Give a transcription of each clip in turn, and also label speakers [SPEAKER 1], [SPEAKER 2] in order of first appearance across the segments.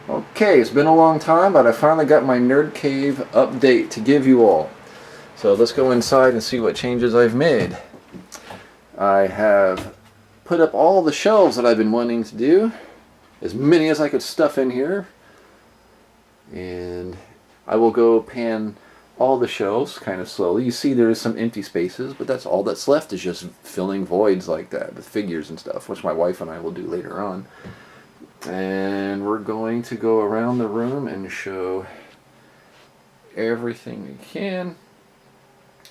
[SPEAKER 1] Okay, it's been a long time, but I finally got my Nerd Cave update to give you all. So let's go inside and see what changes I've made. I have put up all the shelves that I've been wanting to do, as many as I could stuff in here. And I will go pan all the shelves kind of slowly. You see there is some empty spaces, but that's all that's left is just filling voids like that with figures and stuff, which my wife and I will do later on. And we're going to go around the room and show everything we can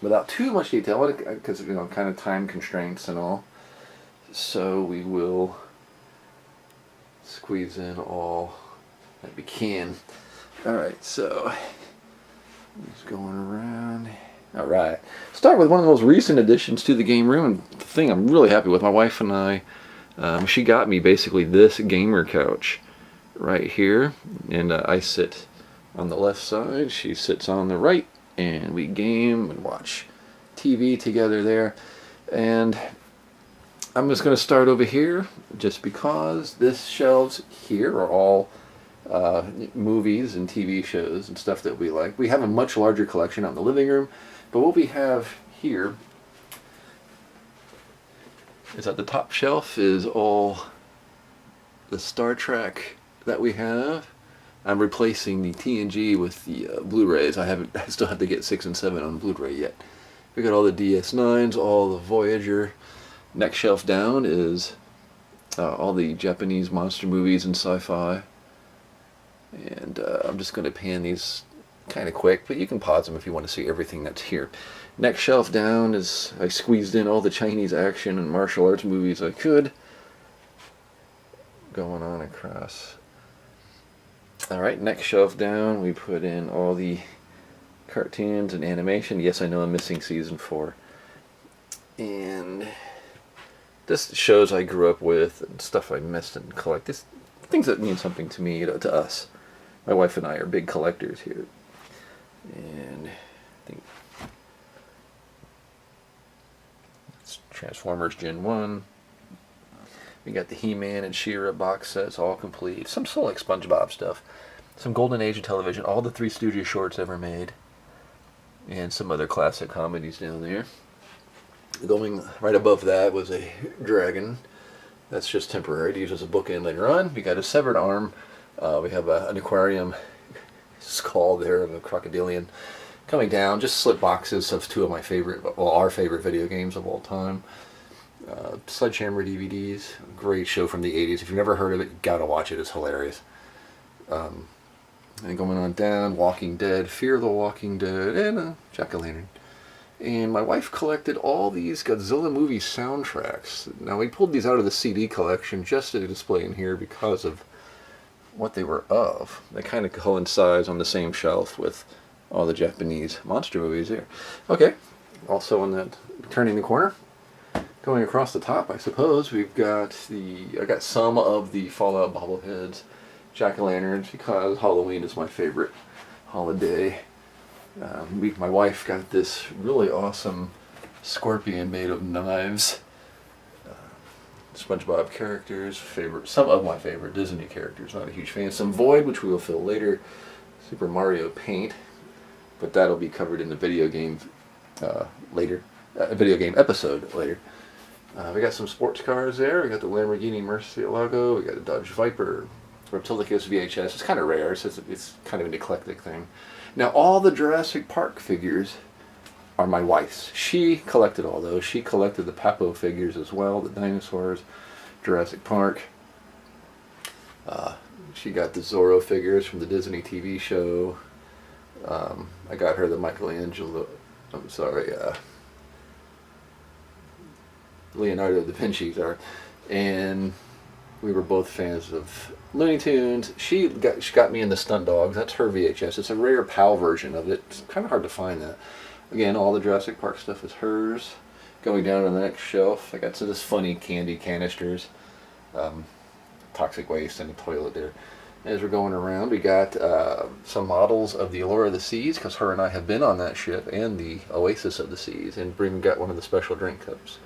[SPEAKER 1] without too much detail, because kind of time constraints and all. So we will squeeze in all that we can. Alright, so just going around. Alright, start with one of the most recent additions to the game room, and the thing I'm really happy with. My wife and I, she got me basically this gamer couch right here, and I sit on the left side, she sits on the right, and we game and watch TV together there. And I'm just going to start over here just because this shelves here are all movies and TV shows and stuff that we like. We have a much larger collection out in the living room, but what we have here is at the top shelf is all the Star Trek that we have. I'm replacing the TNG with the Blu-rays. I still have to get 6 and 7 on Blu-ray yet. We got all the DS9s, all the Voyager. Next shelf down is all the Japanese monster movies and sci-fi. And I'm just going to pan these kind of quick, but you can pause them if you want to see everything that's here. Next shelf down is, I squeezed in all the Chinese action and martial arts movies I could. Going on across. Alright, next shelf down we put in all the cartoons and animation. Yes, I know I'm missing season 4. And this shows I grew up with and stuff I missed and collect. This things that mean something to me, to us. My wife and I are big collectors here. And I think it's Transformers Gen 1. We got the He-Man and She-Ra box sets all complete. Some select SpongeBob stuff. Some Golden Age of television. All the Three Stooges shorts ever made. And some other classic comedies down there. Going right above that was a dragon. That's just temporary to use as a bookend later on. We got a severed arm. We have an aquarium skull there of a crocodilian coming down. Just slip boxes of two of my favorite, well, our favorite video games of all time. Sledgehammer DVDs. Great show from the 80s. If you've never heard of it, you gotta watch it. It's hilarious. And going on down, Walking Dead, Fear the Walking Dead, and Jack-o'-lantern. And my wife collected all these Godzilla movie soundtracks. Now, we pulled these out of the CD collection just to display in here because of what they were of. They kind of coincides on the same shelf with all the Japanese monster movies here. Okay, also on that, turning the corner, going across the top, I suppose, I got some of the Fallout bobbleheads, Jack-o'-lanterns, because Halloween is my favorite holiday. My wife got this really awesome scorpion made of knives. SpongeBob characters, some of my favorite Disney characters, not a huge fan. Some Void, which we will fill later. Super Mario paint, but that'll be covered in the video game later. Video game episode later. We got some sports cars there. We got the Lamborghini Murcielago. We got a Dodge Viper. Reptilicus VHS. It's kind of rare, so it's kind of an eclectic thing. Now, all the Jurassic Park figures are my wife's. She collected all those. She collected the Papo figures as well, the dinosaurs, Jurassic Park. She got the Zorro figures from the Disney TV show. I got her the Leonardo da Vinci's art. And we were both fans of Looney Tunes. She got me into Stunt Dogs. That's her VHS. It's a rare PAL version of it. It's kind of hard to find that. Again, all the Jurassic Park stuff is hers. Going down to the next shelf, I got some of this funny candy canisters. Toxic waste in the toilet there. As we're going around, we got some models of the Allure of the Seas, because her and I have been on that ship, and the Oasis of the Seas, and Bremen got one of the special drink cups.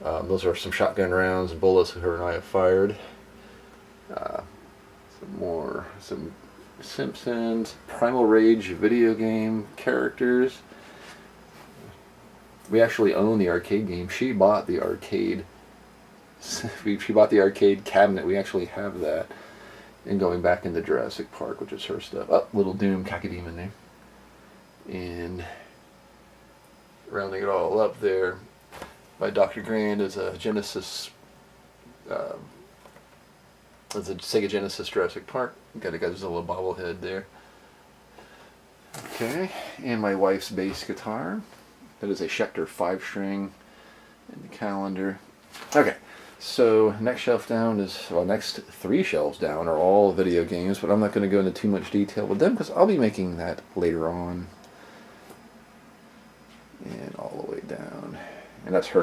[SPEAKER 1] Those are some shotgun rounds and bullets that her and I have fired. Some more some Simpsons, Primal Rage video game characters. We actually own the arcade game. She bought the arcade. She bought the arcade cabinet. We actually have that. And going back into Jurassic Park, which is her stuff. Oh, little Doom Cacodemon there. And rounding it all up there, by Dr. Grand is a Genesis. It's a Sega Genesis Jurassic Park. Got a Godzilla bobblehead there. Okay, and my wife's bass guitar. That is a Schecter 5-string. And the calendar. Okay, so next shelf down is, well, next 3 shelves down are all video games, but I'm not going to go into too much detail with them because I'll be making that later on. And all the way down. And that's her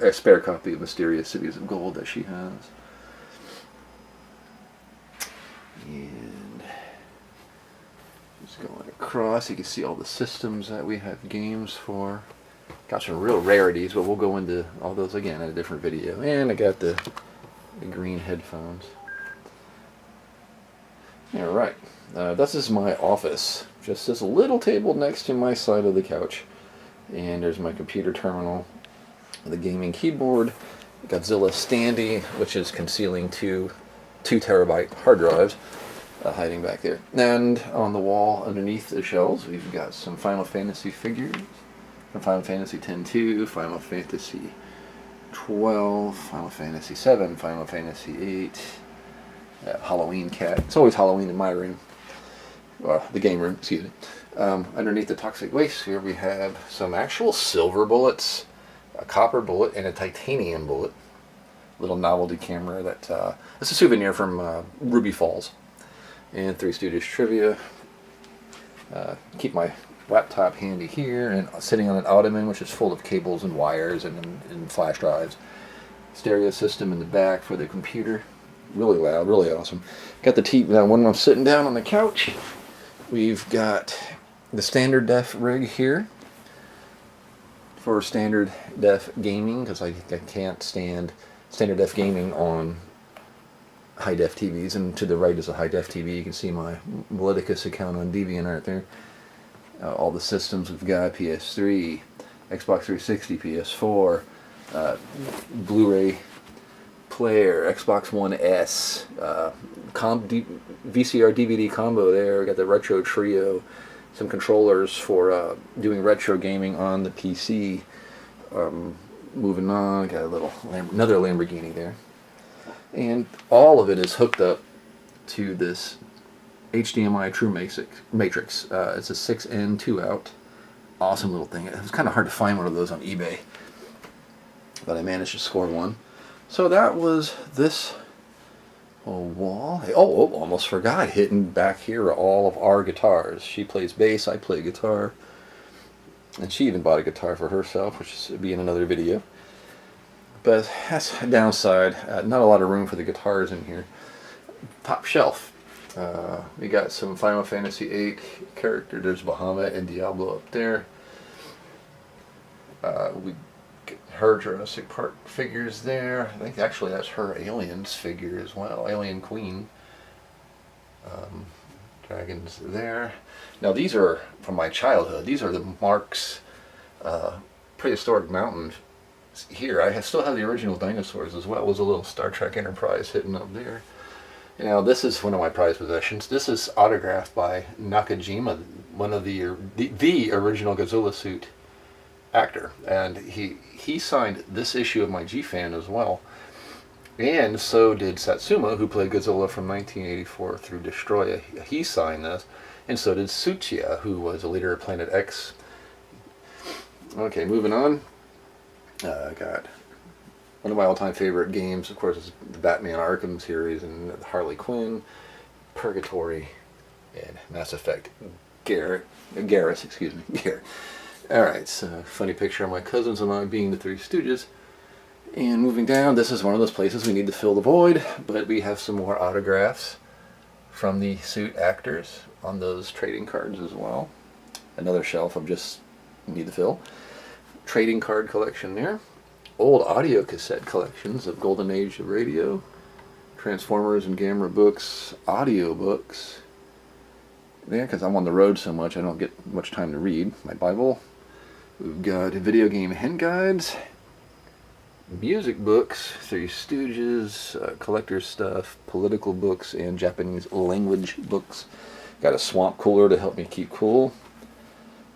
[SPEAKER 1] a spare copy of Mysterious Cities of Gold that she has. And just going across, you can see all the systems that we have games for. Got some real rarities, but we'll go into all those again in a different video. And I got the green headphones. Alright, this is my office. Just this little table next to my side of the couch. And there's my computer terminal, the gaming keyboard, Godzilla standee, which is concealing two 2-terabyte hard drives hiding back there. And on the wall underneath the shelves, we've got some Final Fantasy figures from Final Fantasy X-2, Final Fantasy 12, Final Fantasy 7, Final Fantasy 8, Halloween Cat. It's always Halloween in my room. Well, the game room, excuse me. Underneath the toxic waste here we have some actual silver bullets, a copper bullet, and a titanium bullet. Little novelty camera that it's a souvenir from Ruby Falls. And Three Stooges trivia. Keep my laptop handy here, and sitting on an ottoman which is full of cables and wires and flash drives. Stereo system in the back for the computer. Really loud, really awesome. Got the TV. Now when I'm sitting down on the couch, we've got the standard def rig here for standard def gaming, because I can't stand standard def gaming on high def TVs. And to the right is a high def TV. You can see my Maleticus account on DeviantArt there. All the systems we've got: PS3, Xbox 360, PS4, Blu-ray player, Xbox One S, VCR DVD combo there. We got the Retro Trio, some controllers for doing retro gaming on the PC. Moving on, got another Lamborghini there, and all of it is hooked up to this HDMI True Matrix. It's a 6N 2-out. Awesome little thing. It was kind of hard to find one of those on eBay, but I managed to score one. So that was this wall. Oh, almost forgot. Hidden back here are all of our guitars. She plays bass, I play guitar. And she even bought a guitar for herself, which will be in another video. But that's a downside. Not a lot of room for the guitars in here. Top shelf. We got some Final Fantasy VIII characters. There's Bahamut and Diablo up there. Her Jurassic Park figures there. I think actually that's her Aliens figure as well. Alien Queen. Dragons there. Now these are from my childhood. These are the Mark's prehistoric mountain here. I still have the original dinosaurs as well. It was a little Star Trek Enterprise hidden up there. Now this is one of my prized possessions. This is autographed by Nakajima, one of the original Godzilla suit actor, and he signed this issue of my G-Fan as well. And so did Satsuma, who played Godzilla from 1984 through Destroya. He signed this. And so did Tsuchiya, who was a leader of Planet X. Okay, moving on. Got one of my all-time favorite games, of course, is the Batman Arkham series and Harley Quinn, Purgatory, and Mass Effect. Garrus, excuse me. Garrett. Alright, so funny picture of my cousins and I being the Three Stooges. And moving down, this is one of those places we need to fill the void, but we have some more autographs from the suit actors on those trading cards as well. Another shelf of just need to fill. Trading card collection there. Old audio cassette collections of Golden Age of Radio. Transformers and Gamera books, audio books. Yeah, because I'm on the road so much, I don't get much time to read. My Bible. We've got video game hen guides, music books, Three Stooges, collector's stuff, political books, and Japanese language books. Got a swamp cooler to help me keep cool.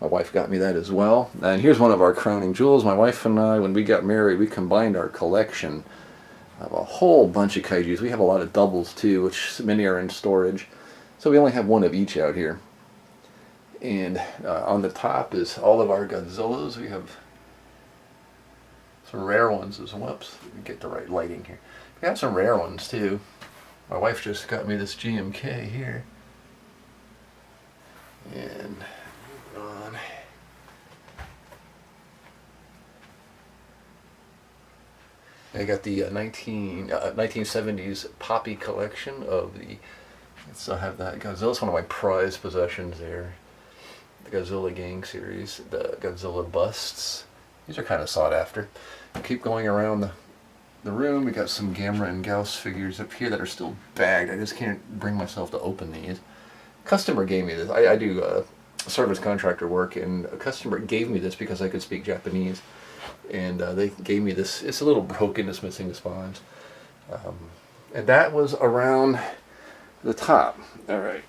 [SPEAKER 1] My wife got me that as well. And here's one of our crowning jewels. My wife and I, when we got married, we combined our collection of a whole bunch of kaijus. We have a lot of doubles too, which many are in storage. So we only have one of each out here. And on the top is all of our Godzillas. We have some rare ones as well. Whoops, let me get the right lighting here. We have some rare ones too. My wife just got me this GMK here. And on. I got the 1970s Poppy collection of the. I still have that Godzilla. It's one of my prized possessions there. The Godzilla Gang series, the Godzilla busts. These are kind of sought after. Keep going around the room. We got some Gamera and Gauss figures up here that are still bagged. I just can't bring myself to open these. Customer gave me this. I do service contractor work, and a customer gave me this because I could speak Japanese. And they gave me this. It's a little broken, it's missing the spines. And that was around the top. Alright.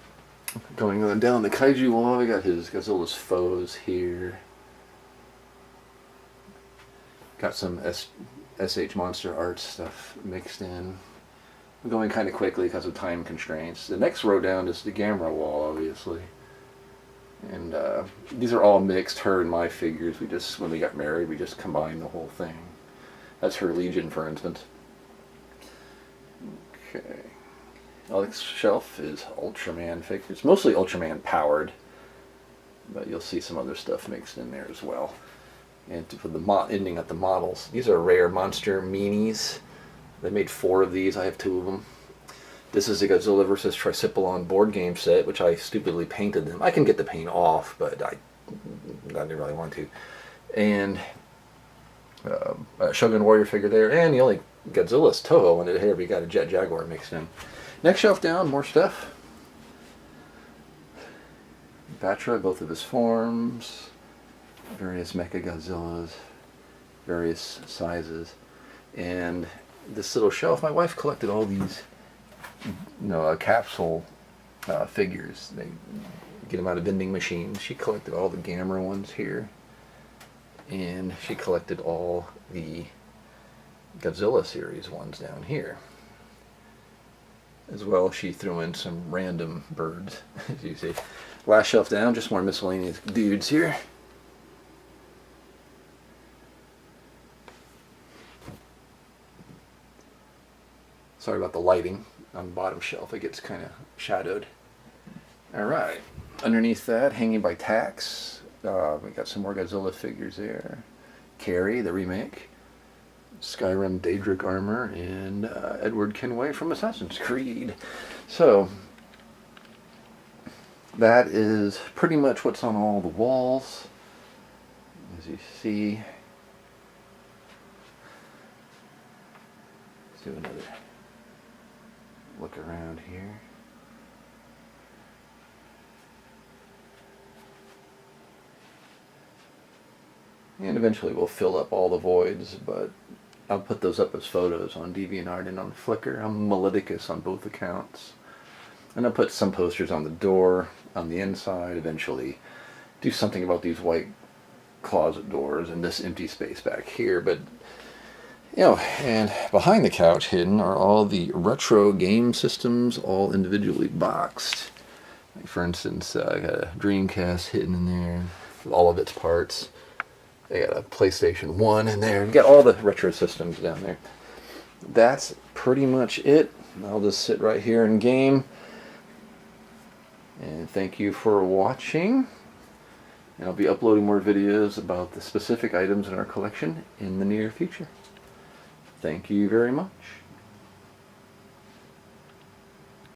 [SPEAKER 1] Going on down the kaiju wall, we got his Godzilla's foes here. Got some SH Monster Art stuff mixed in. I'm going kind of quickly because of time constraints. The next row down is the Gamera wall, obviously. And these are all mixed, her and my figures. We just, when we got married, we just combined the whole thing. That's her Legion, for instance. Okay. Alex shelf is Ultraman figures, mostly Ultraman powered, but you'll see some other stuff mixed in there as well. And for the ending at the models, these are rare monster minis. They made 4 of these. I have 2 of them. This is the Godzilla vs. Tricyclone board game set, which I stupidly painted them. I can get the paint off, but I didn't really want to. And a Shogun Warrior figure there, and the only Godzilla's Toho in it here. We got a Jet Jaguar mixed in. Next shelf down, more stuff. Batra, both of his forms, various Mecha Godzillas, various sizes, and this little shelf. My wife collected all these, capsule figures. They get them out of vending machines. She collected all the Gamera ones here, and she collected all the Godzilla series ones down here. As well, she threw in some random birds, as you see. Last shelf down, just more miscellaneous dudes here. Sorry about the lighting on the bottom shelf. It gets kind of shadowed. Alright, underneath that, hanging by tacks, we got some more Godzilla figures there. Carrie, the remake. Skyrim Daedric armor, and Edward Kenway from Assassin's Creed. So, that is pretty much what's on all the walls, as you see. Let's do another look around here. And eventually we'll fill up all the voids, but I'll put those up as photos on DeviantArt and on Flickr. I'm Melodicus on both accounts. And I'll put some posters on the door, on the inside, eventually do something about these white closet doors and this empty space back here. But, and behind the couch hidden are all the retro game systems, all individually boxed. Like for instance, I got a Dreamcast hidden in there with all of its parts. They got a PlayStation 1 in there. You got all the retro systems down there. That's pretty much it. I'll just sit right here and game. And thank you for watching. And I'll be uploading more videos about the specific items in our collection in the near future. Thank you very much.